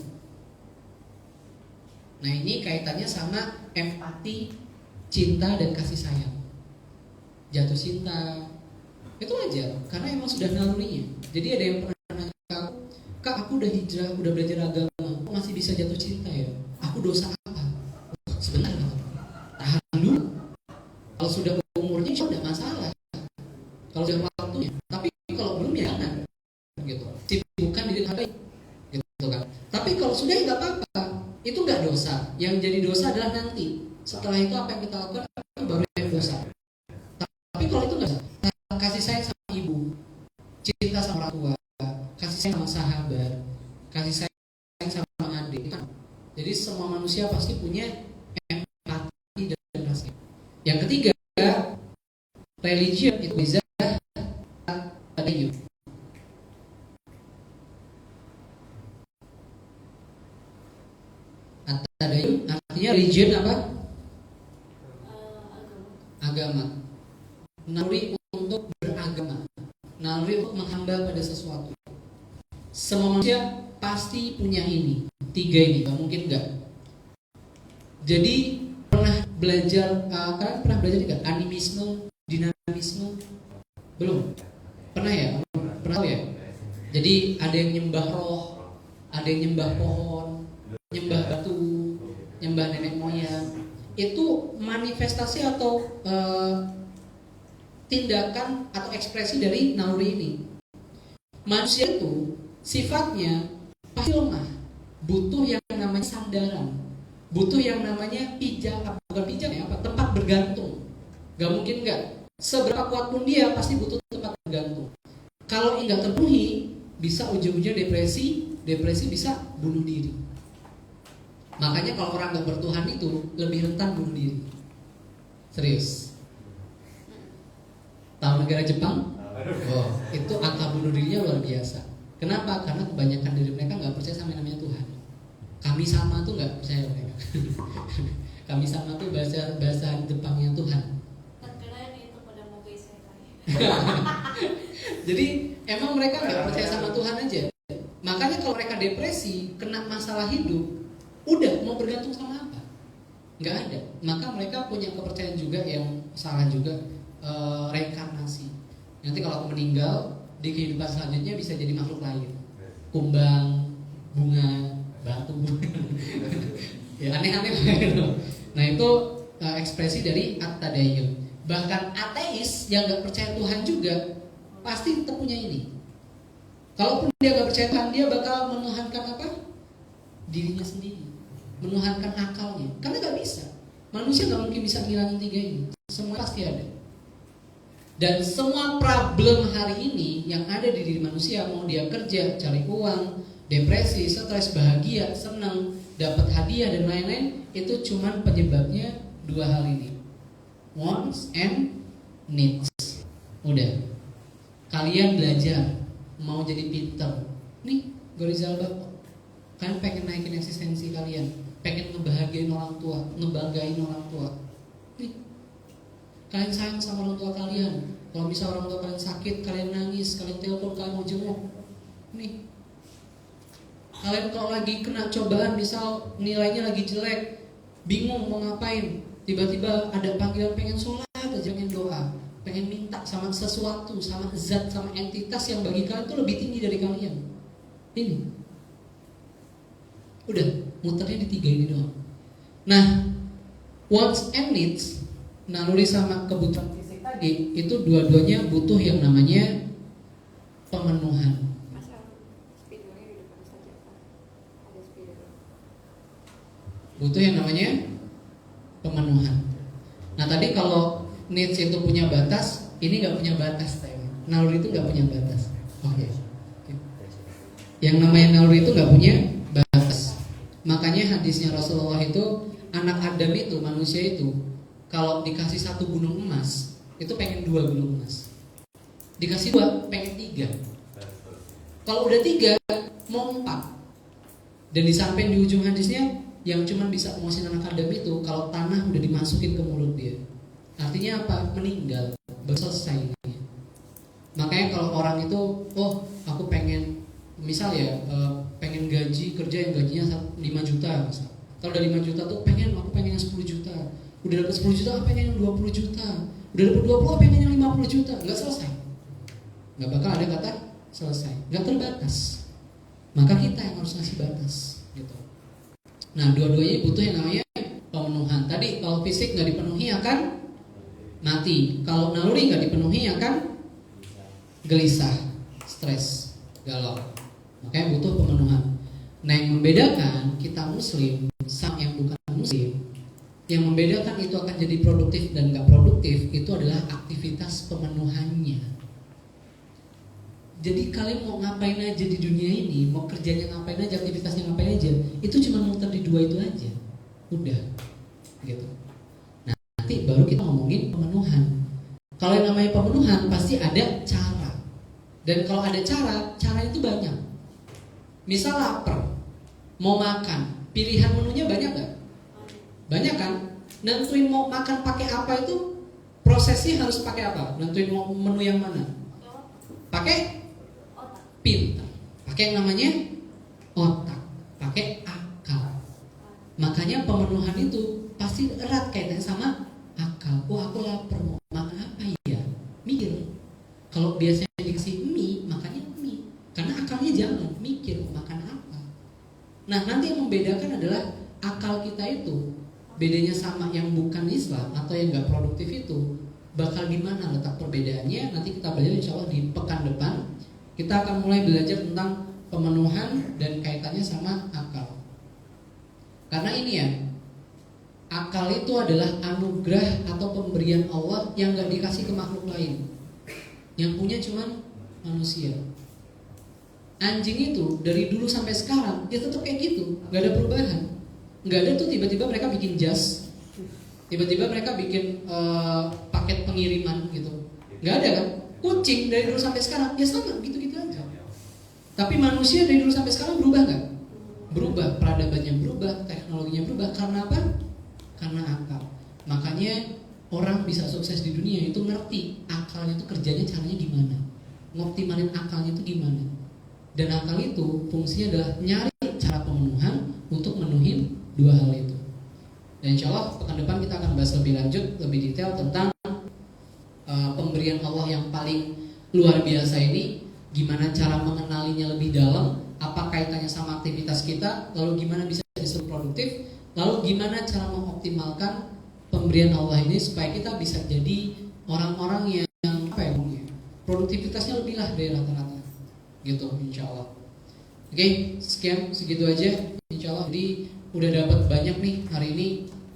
Nah, ini kaitannya sama empati, cinta dan kasih sayang. Jatuh cinta itu wajar karena emang sudah nalurinya. Jadi ada yang pernah nanya ke aku, "Kak, aku udah hijrah, udah belajar agama, kok masih bisa jatuh cinta ya? Aku dosa apa?" Sebentar, tahan dulu. Kalau sudah umurnya itu tidak masalah. Kalau sudah waktunya, tapi kalau belum ya jangan gitu. Sibukkan diri Anda gitu kan. Tapi kalau sudah ya nggak apa-apa. Itu nggak dosa. Yang jadi dosa adalah nanti. Setelah itu apa yang kita lakukan itu baru yang dosa. Tapi kalau itu nggak dosa. Kasih sayang sama ibu, cinta sama orang tua, kasih sayang sama sahabat, kasih sayang sama adik. Jadi semua manusia pasti punya empati dan rasa. Yang ketiga, religion itu bisa tadayun. Tadayun artinya religion apa? Agama. Naluri untuk beragama, naluri untuk menghamba pada sesuatu. Semua manusia pasti punya ini, tiga ini, gak mungkin enggak. Jadi pernah belajar, kalian pernah belajar juga animisme, dinamisme? Belum? Pernah ya? Pernah tahu ya? Jadi ada yang nyembah roh, ada yang nyembah pohon, nyembah batu, nyembah nenek moyang. Itu manifestasi atau tindakan atau ekspresi dari naluri ini. Manusia itu sifatnya pasti lemah, butuh yang namanya sandaran, butuh yang namanya bukan pijak ya, tempat bergantung. Gak mungkin enggak. Seberapa kuat pun dia pasti butuh tempat bergantung. Kalau enggak terpenuhi, bisa ujung-ujungnya depresi bisa bunuh diri. Makanya kalau orang nggak bertuhan itu lebih rentan bunuh diri. Serius. Tahu negara Jepang? Oh, itu angka bunuh dirinya luar biasa. Kenapa? Karena kebanyakan dari mereka nggak percaya sama yang namanya Tuhan. Kami sama tuh nggak percaya mereka. Kami sama tuh bahasa Jepangnya Tuhan. Keren itu pada mau isekai. Jadi emang mereka nggak percaya sama Tuhan aja. Makanya kalau mereka depresi, kena masalah hidup, udah mau bergantung sama apa? Nggak ada. Maka mereka punya kepercayaan juga yang salah juga. Reinkarnasi. Nanti kalau aku meninggal di kehidupan selanjutnya bisa jadi makhluk lain, kumbang, bunga, batu, ya aneh-aneh. Nah itu ekspresi dari at-tadayun. Bahkan ateis yang nggak percaya Tuhan juga pasti tetap punya ini. Kalaupun dia nggak percaya Tuhan, dia bakal menuhankan apa? Dirinya sendiri, menuhankan akalnya. Karena nggak bisa. Manusia nggak mungkin bisa ngilangin tiga ini. Semua pasti ada. Dan semua problem hari ini yang ada di diri manusia, mau dia kerja, cari uang, depresi, stres, bahagia, senang, dapat hadiah dan lain-lain, itu cuman penyebabnya dua hal ini, wants and needs. Udah, kalian belajar mau jadi pinter, nih Gorizal Bapak, kalian pengen naikin eksistensi kalian, pengen ngebahagiain orang tua, ngebanggain orang tua, nih kalian sayang sama orang tua kalian. Kalau misal orang tua kalian sakit, kalian nangis, kalian telepon, kalian mau jenguk. Nih, kalian kalau lagi kena cobaan, misal nilainya lagi jelek, bingung mau ngapain, tiba-tiba ada panggilan pengen sholat, pengen doa, pengen minta sama sesuatu, sama zat, sama entitas yang bagi kalian itu lebih tinggi dari kalian. Ini, udah muternya di tiga ini doang. Nah, wants and needs, naluri sama kebutuhan fisik tadi, itu dua-duanya butuh yang namanya pemenuhan. Masa spidolnya di depan saja Pak? Ada spidol. Butuh yang namanya pemenuhan. Nah tadi kalau needs itu punya batas, ini nggak punya batas. Naluri itu nggak punya batas. Oke. Yang namanya naluri itu nggak punya batas. Makanya hadisnya Rasulullah itu, anak Adam itu, manusia itu, kalau dikasih satu gunung emas, itu pengen 2 gunung emas. Dikasih 2, pengen 3. Kalau udah 3, mau 4. Dan di samping di ujung hadisnya, yang cuma bisa memuasin anak Adam itu, kalau tanah udah dimasukin ke mulut dia. Artinya apa? Meninggal. Selesai. orang itu, oh aku pengen misal ya pengen gaji kerja yang gajinya 5 juta misal. Kalau udah 5 juta tuh aku pengen yang 10 juta. Udah dapat 10 juta aku pengen yang 20 juta. Udah dapat 20 aku pengen yang 50 juta. Enggak selesai. Enggak bakal ada kata selesai. Enggak terbatas. Maka kita yang harus ngasih batas gitu. Nah, dua-duanya butuh yang namanya pemenuhan. Tadi kalau fisik nggak dipenuhi akan mati. Kalau naluri nggak dipenuhi akan gelisah, stres, galau. Makanya butuh pemenuhan. Nah, yang membedakan kita muslim sama yang bukan muslim, yang membedakan itu akan jadi produktif dan nggak produktif itu adalah aktivitas pemenuhannya. Jadi kalian mau ngapain aja di dunia ini, mau kerjanya ngapain aja, aktivitasnya ngapain aja, itu cuma muter di dua itu aja, udah, gitu. Nah, nanti baru kita ngomongin pemenuhan. Kalau yang namanya pemenuhan pasti ada cara, dan kalau ada cara itu banyak. Misal lapar, mau makan, pilihan menunya banyak gak? Banyak kan? Nentuin mau makan pakai apa itu prosesnya harus pakai apa? Nentuin mau menu yang mana? Pakai pintar, pakai yang namanya otak, pakai akal. Makanya pemenuhan itu pasti erat kaitannya sama akal. Wah, aku lapar, mau makan apa ya? Mikir. Kalau biasanya dikasih mie, makannya mie, karena akalnya jalan, mikir mau makan apa. Nah, nanti yang membedakan adalah akal kita itu bedanya sama yang bukan Islam atau yang nggak produktif itu bakal gimana letak perbedaannya. Nanti kita belajar insya Allah di pekan depan. Kita akan mulai belajar tentang pemenuhan dan kaitannya sama akal. Karena ini ya, akal itu adalah anugerah atau pemberian Allah yang gak dikasih ke makhluk lain. Yang punya cuman manusia. Anjing itu dari dulu sampai sekarang dia tetap kayak gitu, gak ada perubahan. Gak ada tuh tiba-tiba mereka bikin jas, tiba-tiba mereka bikin paket pengiriman gitu. Gak ada kan? Kucing dari dulu sampai sekarang ya sama gitu-gitu aja. Tapi manusia dari dulu sampai sekarang berubah nggak? Berubah, peradabannya berubah, teknologinya berubah. Karena apa? Karena akal. Makanya orang bisa sukses di dunia itu ngerti akalnya itu kerjanya caranya gimana, ngoptimalin akalnya itu gimana. Dan akal itu fungsinya adalah nyari cara pemenuhan untuk menuhin dua hal itu. Dan insya Allah pekan depan kita akan bahas lebih lanjut, lebih detail tentang pemberian Allah yang paling luar biasa ini, gimana cara mengenalinya lebih dalam, apa kaitannya sama aktivitas kita, lalu gimana bisa disebut produktif, lalu gimana cara mengoptimalkan pemberian Allah ini supaya kita bisa jadi orang-orang yang apa ya, produktivitasnya lebih lah dari rata-rata, gitu insya Allah. Oke, sekian segitu aja insya Allah. Jadi udah dapat banyak nih hari ini,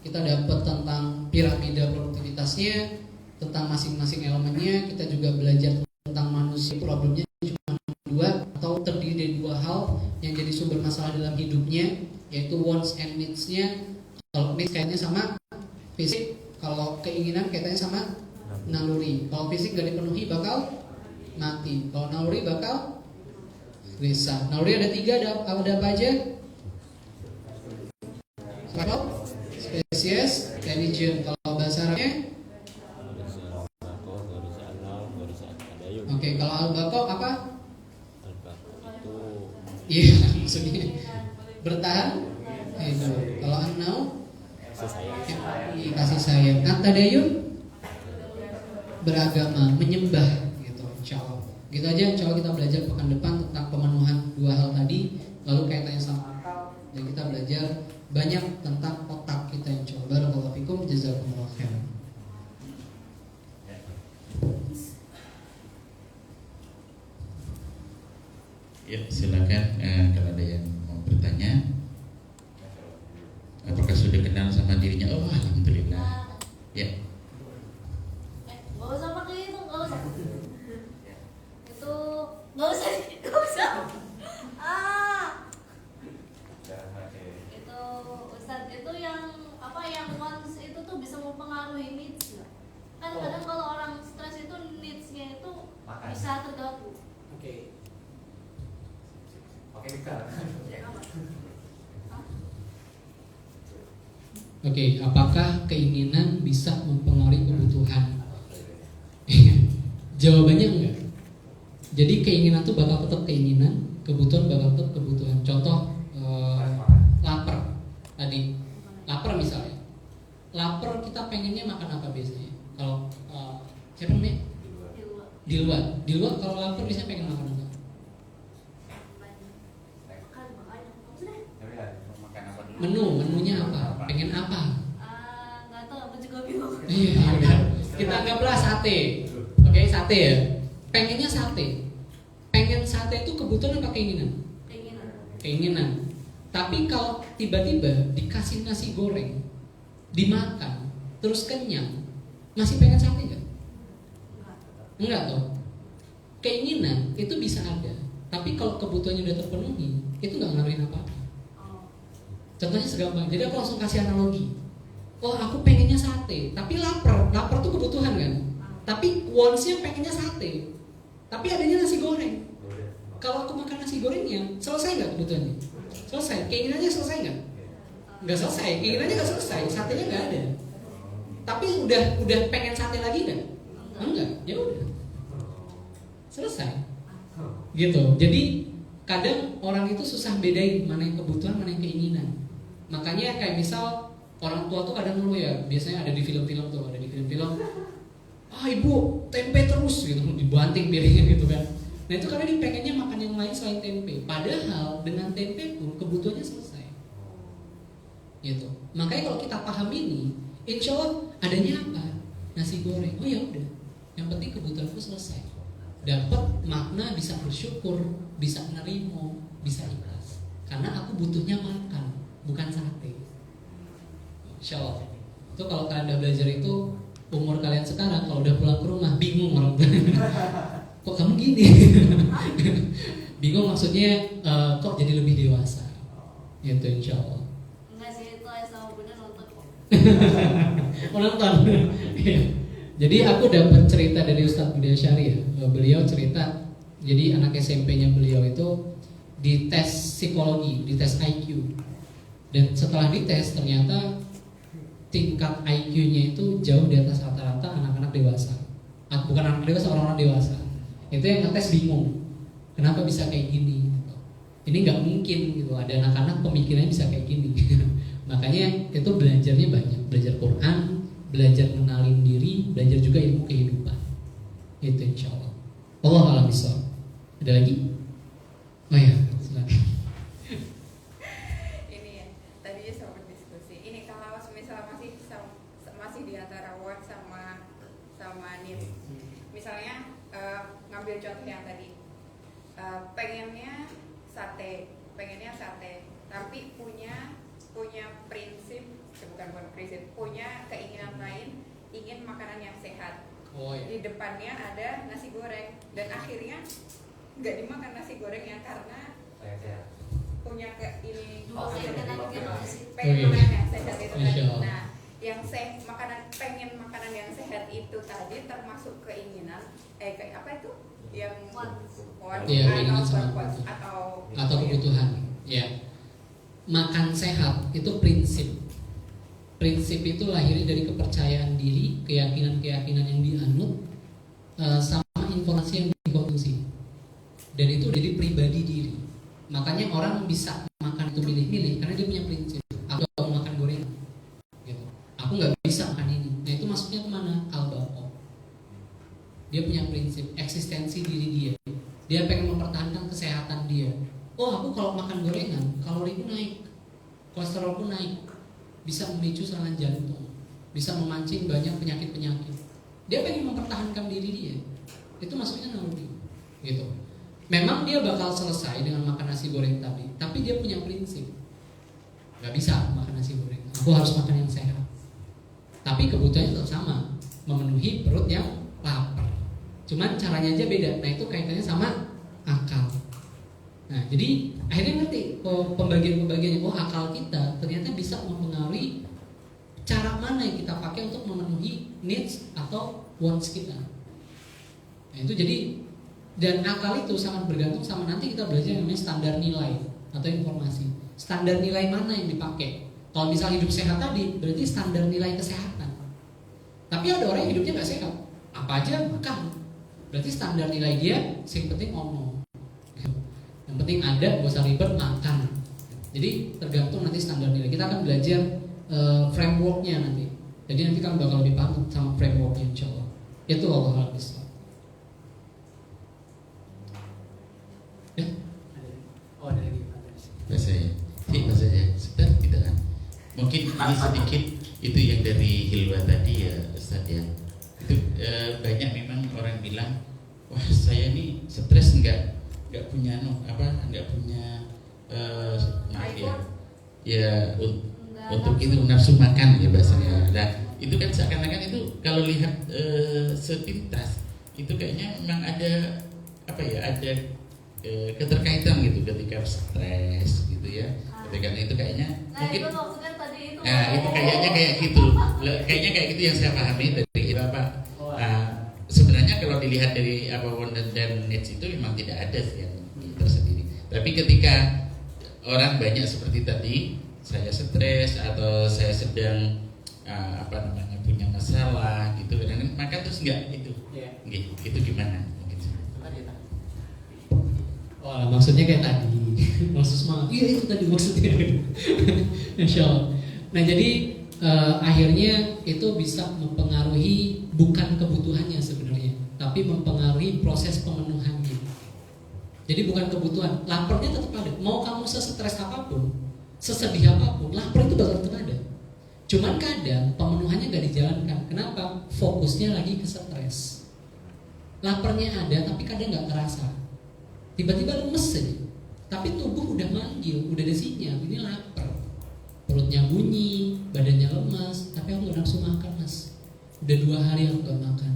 kita dapat tentang piramida produktivitasnya, tentang masing-masing elemennya. Kita juga belajar tentang manusia, problemnya cuma dua atau terdiri dari dua hal yang jadi sumber masalah dalam hidupnya, yaitu wants and needs-nya. Kalau needs kayaknya sama fisik, kalau keinginan kaitannya sama naluri. Kalau fisik gak dipenuhi bakal mati, kalau naluri bakal gelisah. Naluri ada tiga, ada apa aja? Spesies, religion. Kalau bahasa Arabnya oke, kalau al-baqo apa? Al-baqo itu Iya, maksudnya bertahan. Itu. Kalau an-nau kasih sayang. At-tadayun beragama, menyembah gitu insyaallah. Gitu aja insyaallah kita belajar pekan depan tentang pemenuhan dua hal tadi, lalu kaitannya sama akal, dan kita belajar banyak tentang otak kita insyaallah. Barakallahu fikum, jazakumullah khairan. Ya, silakan kalau ada yang mau bertanya. Apakah sudah kenal sama dirinya? Oh, alhamdulillah. Ya. Gak usah pakai itu, gak usah. Itu gak usah, gak usah. Itu Ustadz, itu yang apa, yang wants itu tuh bisa mempengaruhi needs nggak? Kan kadang kalau orang stres itu needs-nya itu bisa terganggu. Oke. Oke, kita. Oke, apakah keinginan bisa mempengaruhi kebutuhan? Jawabannya enggak. Jadi keinginan tuh bakal tetap keinginan, kebutuhan bakal tetap kebutuhan. Contoh lapar tadi, lapar misalnya. Lapar kita pengennya makan apa biasanya? Kalau siapa namanya? Di luar kalau lapar biasanya pengen makan apa? Menunya apa? Pengen apa? Nggak tahu, aku juga bingung. Iya, udah. Kita anggaplah sate. Oke, sate ya. Pengennya sate. Pengen sate itu kebutuhan apa keinginan? Keinginan. Tapi kalau tiba-tiba dikasih nasi goreng, dimakan, terus kenyang, masih pengen sate nggak? Enggak toh. Keinginan itu bisa ada, tapi kalau kebutuhannya udah terpenuhi, itu nggak ngaruhin apa-apa. Contohnya segampang. Jadi aku langsung kasih analogi. Oh, aku pengennya sate, tapi lapar. Lapar tuh kebutuhan kan. Tapi wants-nya pengennya sate. Tapi adanya nasi goreng. Kalau aku makan nasi gorengnya, selesai nggak kebutuhannya? Selesai. Keinginannya selesai nggak? Nggak selesai. Keinginannya nggak selesai. Satenya nggak ada. Tapi udah pengen sate lagi nggak? Enggak. Ya udah. Selesai. Gitu. Jadi kadang orang itu susah bedain mana yang kebutuhan, mana yang keinginan. Makanya kayak misal orang tua tuh kadang dulu ya, biasanya ada di film-film tuh, ibu tempe terus gitu, dibanting piringnya gitu kan. Nah itu karena dia pengennya makan yang lain selain tempe. Padahal dengan tempe pun kebutuhannya selesai. Gitu. Makanya kalau kita paham ini, insya Allah adanya apa? Nasi goreng. Oh ya udah, yang penting kebutuhanku selesai. Dapat makna, bisa bersyukur, bisa nerimo, bisa ikhlas. Karena aku butuhnya makan, bukan sate. Insya Allah. Itu kalau kalian udah belajar itu, umur kalian sekarang kalau udah pulang ke rumah bingung orang tua. Kok kamu gini? Bingung maksudnya kok jadi lebih dewasa. Gitu insya Allah. Enggak sih, itu sama bener nonton kok. Nonton. Jadi aku dapat cerita dari Ustadz Budi Asyari ya. Beliau cerita, jadi anak SMP-nya beliau itu dites psikologi, dites IQ. Dan setelah dites ternyata tingkat IQ-nya itu jauh di atas rata-rata anak-anak dewasa. Bukan anak dewasa, orang-orang dewasa. Itu yang ngetes bingung. Kenapa bisa kayak gini? Ini nggak mungkin gitu. Ada anak-anak pemikirannya bisa kayak gini. Makanya itu belajarnya banyak, belajar Quran, belajar mengenalin diri, belajar juga ilmu kehidupan. Itu insya Allah. Allah alam bisawab. Ada lagi? Oh ya, silakan. Ini ya, tadi sempat diskusi. Ini kalau misalnya masih di antara work sama needs. Misalnya ngambil contoh yang tadi, pengennya sate, tapi punya prinsip, bukan prinsip, punya keinginan lain, ingin makanan yang sehat. Oh ya. Di depannya ada nasi goreng dan akhirnya nggak dimakan nasi gorengnya karena punya ini pengen makanan yang sehat itu tadi. Nah, yang pengen makanan yang sehat itu tadi termasuk keinginan kayak apa itu yang atau kebutuhan. Ya. Makan sehat itu prinsip. Prinsip itu lahir dari kepercayaan diri, keyakinan-keyakinan yang dianut, sama informasi yang dikonsumsi. Dan itu jadi pribadi diri. Makanya orang bisa makan itu milih-milih karena dia punya prinsip. Aku gak mau makan gorengan, gitu. Aku nggak bisa makan ini. Nah itu masuknya kemana? Al-Baqo. Dia punya prinsip, eksistensi diri dia. Dia pengen mempertahankan kesehatan dia. Oh aku kalau makan gorengan, kaloriku naik, kolesterolku naik, bisa memicu serangan jantung, bisa memancing banyak penyakit-penyakit. Dia pengen mempertahankan diri dia. Itu masuknya naluri, gitu. Memang dia bakal selesai dengan makan nasi goreng tadi, tapi dia punya prinsip. Gak bisa makan nasi goreng, aku harus makan yang sehat. Tapi kebutuhannya tetap sama, memenuhi perut yang lapar. Cuman caranya aja beda. Nah itu kaitannya sama akal. Nah jadi akhirnya ngerti pembagian-pembagiannya. Oh akal kita ternyata bisa mempengaruhi cara mana yang kita pakai untuk memenuhi needs atau wants kita. Nah itu jadi, dan akal itu sangat bergantung sama nanti kita belajar yang namanya standar nilai atau informasi. Standar nilai mana yang dipakai? Kalau misal hidup sehat tadi, berarti standar nilai kesehatan. Tapi ada orang yang hidupnya nggak sehat, apa aja makan. Berarti standar nilai dia yang penting ono. Yang penting ada, gak usah ribet, makan. Jadi tergantung nanti standar nilai. Kita akan belajar frameworknya nanti. Jadi nanti kan bakal lebih paham sama frameworknya insya Allah. Itu Allah Bismillah. Ya? Oh ada lagi. Bahasa ya, bahasa ya, sebentar tidak kan? Mungkin ini sedikit itu yang dari Hilwa tadi ya Ustaz ya. Itu banyak memang orang bilang, wah saya ini stres nggak punya nggak punya maaf ya untuk itu nafsu makan ya bahasanya. Nah itu kan seakan-akan itu kalau lihat sepintas itu kayaknya memang ada ada keterkaitan gitu ketika stres gitu ya. Ketika itu kayaknya mungkin itu maksudnya tadi itu. Nah itu kayaknya kayak gitu. Kayaknya kayak gitu yang saya pahami dari Bapak. Sebenarnya kalau dilihat dari want dan needs itu memang tidak ada yang tersendiri. Tapi ketika orang banyak seperti tadi, saya stres atau saya sedang punya masalah gitu, maka terus enggak itu. Itu gimana? Mungkin. Oh, maksudnya kayak tadi, maksud semangat. Iya itu tadi maksudnya. Insya Allah. Nah jadi akhirnya itu bisa mempengaruhi bukan kebutuhannya sebenarnya, tapi mempengaruhi proses pemenuhannya. Jadi bukan kebutuhan, laparnya tetap ada. Mau kamu sestres apapun, sesedih apapun, lapar itu bakal tetap ada. Cuman kadang pemenuhannya gak dijalankan. Kenapa? Fokusnya lagi ke stres. Laparnya ada, tapi kadang gak terasa. Tiba-tiba lemes aja. Tapi tubuh udah manggil, udah ada sinyal, ini lapar. Perutnya bunyi, badannya lemas, tapi aku gak nafsu makan mas. Udah 2 hari aku gak makan.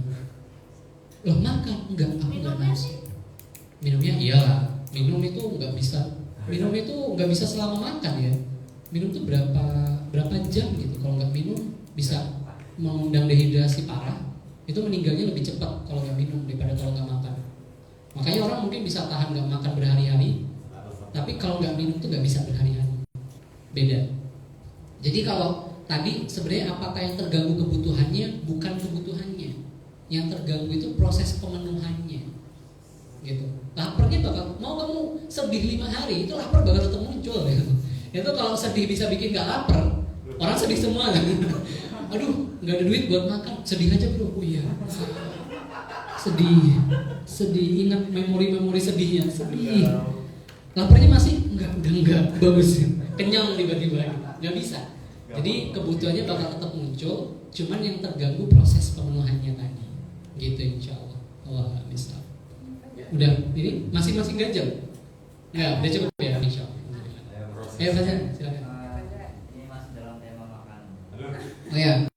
Loh makan? Enggak, aku gak nafsu. Minumnya iyalah, minum itu nggak bisa selama makan ya. Minum tuh berapa jam gitu. Kalau nggak minum bisa mengundang dehidrasi parah. Itu meninggalnya lebih cepat kalau nggak minum daripada kalau nggak makan. Makanya orang mungkin bisa tahan nggak makan berhari-hari, tapi kalau nggak minum tuh nggak bisa berhari-hari. Beda. Jadi kalau tadi sebenarnya apakah yang terganggu kebutuhannya bukan kebutuhannya, yang terganggu itu proses pemenuhannya. Gitu. Laparnya bakal, mau kamu sedih 5 hari itu lapar bakal tetap muncul ya. Itu kalau sedih bisa bikin gak lapar, orang sedih semua kan. Aduh, nggak ada duit buat makan, sedih aja bro. Oh iya, sedih, ingat memori sedihnya, sedih. Laparnya masih udah enggak, bagus, kenyang tiba-tiba, nggak bisa. Jadi kebutuhannya bakal tetap muncul, cuman yang terganggu proses pemenuhannya tadi. Gitu insya Allah. Allah bisa. Udah, ini masih ganjel? Ya, udah cukup ya, insya Allah. Ya, Fajar, silakan. Ini masih dalam tema makanan. Oh ya.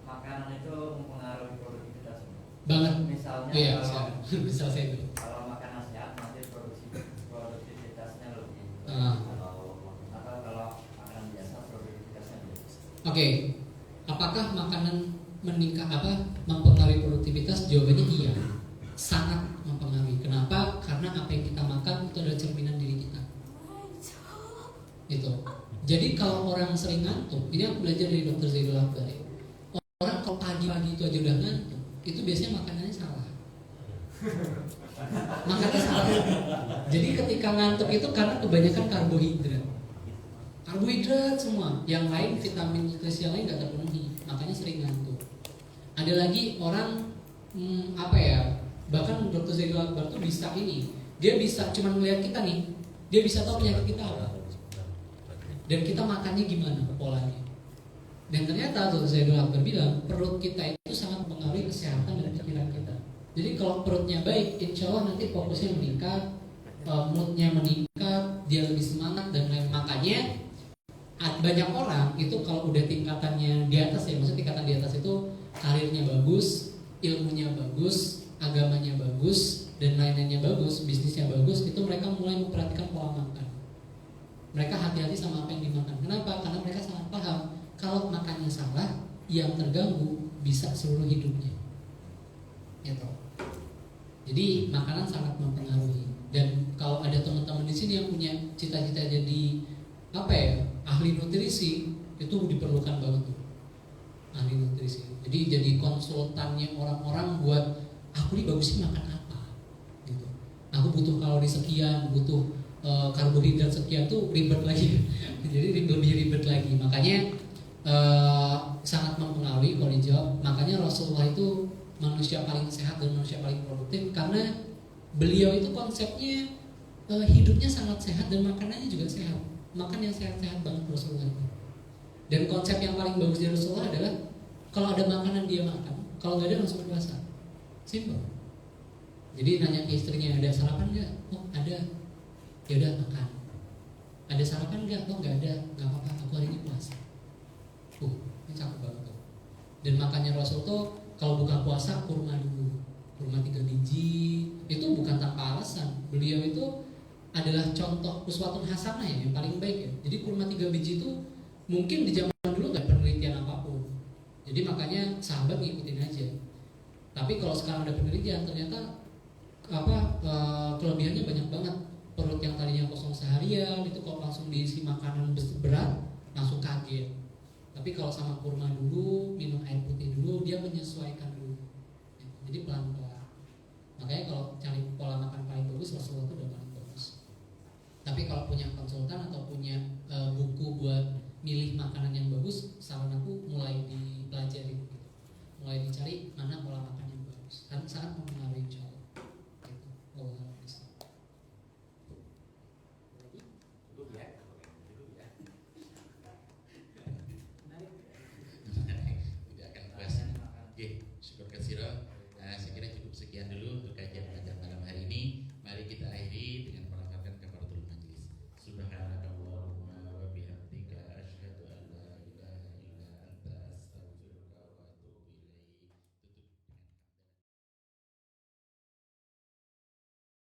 Makanan itu mempengaruhi produktivitas. Banget. Misalnya Iya, kalau saya itu. kalau makanan sehat nanti produktivitasnya lebih. Ah. Atau kalau makanan biasa produktivitasnya lebih. Oke. Apakah makanan mempengaruhi produktivitas? Jawabannya iya. Sangat mempengaruhi. Kenapa? Karena apa yang kita makan itu adalah cerminan diri kita. Itu. Jadi kalau orang sering ngantuk, ini aku belajar dari Dr. Zaidul Akbar ya. Orang kalau pagi-pagi itu aja udah ngantuk, itu biasanya makanannya salah. Makannya salah. Jadi ketika ngantuk itu karena kebanyakan karbohidrat. Karbohidrat semua. Yang lain vitamin nutrisi yang lain nggak terpenuhi, makanya sering ngantuk. Ada lagi orang bahkan Dr. Zaidul Akbar tuh bisa dia bisa cuma melihat kita nih, dia bisa tahu penyakit kita apa dan kita makannya gimana polanya. Dan ternyata Dr. Zaidul Akbar bilang perut kita itu sangat mempengaruhi kesehatan dan pikiran kita. Jadi kalau perutnya baik, insya Allah nanti fokusnya meningkat, moodnya meningkat, dia lebih semangat dan lain. Makanya banyak orang itu kalau udah tingkatannya di atas ya, maksudnya tingkatan di atas itu karirnya bagus, ilmunya bagus, agamanya bagus, dan lain-lainnya bagus, bisnisnya bagus, itu mereka mulai memperhatikan pola makan. Mereka hati-hati sama apa yang dimakan. Kenapa? Karena mereka sangat paham kalau makannya salah, yang terganggu bisa seluruh hidupnya. Gitu. Jadi makanan sangat mempengaruhi. Dan kalau ada teman-teman di sini yang punya cita-cita jadi ahli nutrisi, itu diperlukan banget tuh. Ahli nutrisi. Jadi konsultannya orang-orang buat aku ini bagusnya makan apa gitu. Aku butuh kalori sekian, butuh karbohidrat sekian, tuh ribet lagi. Jadi lebih ribet lagi. Makanya sangat mempengaruhi kalau dijawab. Makanya Rasulullah itu manusia paling sehat dan manusia paling produktif karena beliau itu konsepnya hidupnya sangat sehat dan makanannya juga sehat. Makan yang sehat-sehat banget Rasulullah itu. Dan konsep yang paling bagus dari Rasulullah adalah kalau ada makanan dia makan, kalau nggak ada langsung puasa. Simple. Jadi nanya ke istrinya, ada sarapan nggak? Oh ada. Ya udah makan. Ada sarapan nggak? Oh nggak ada. Nggak apa-apa. Aku hari ini puasa. Ini cakep banget tuh. Dan makannya Rasul tuh kalau buka puasa kurma dulu, kurma 3 biji. Itu bukan tanpa alasan. Beliau itu adalah contoh uswatun hasanah ya, yang paling baik ya. Jadi kurma 3 biji itu mungkin di zaman dulu nggak penelitian apapun. Jadi makanya sahabat ngikutin aja. Tapi kalau sekarang ada penelitian ternyata kelebihannya banyak banget. Perut yang tadinya kosong seharian itu kalau langsung diisi makanan berat langsung kaget. Tapi kalau sama kurma dulu, minum air putih dulu, dia menyesuaikan dulu. Jadi pelan-pelan.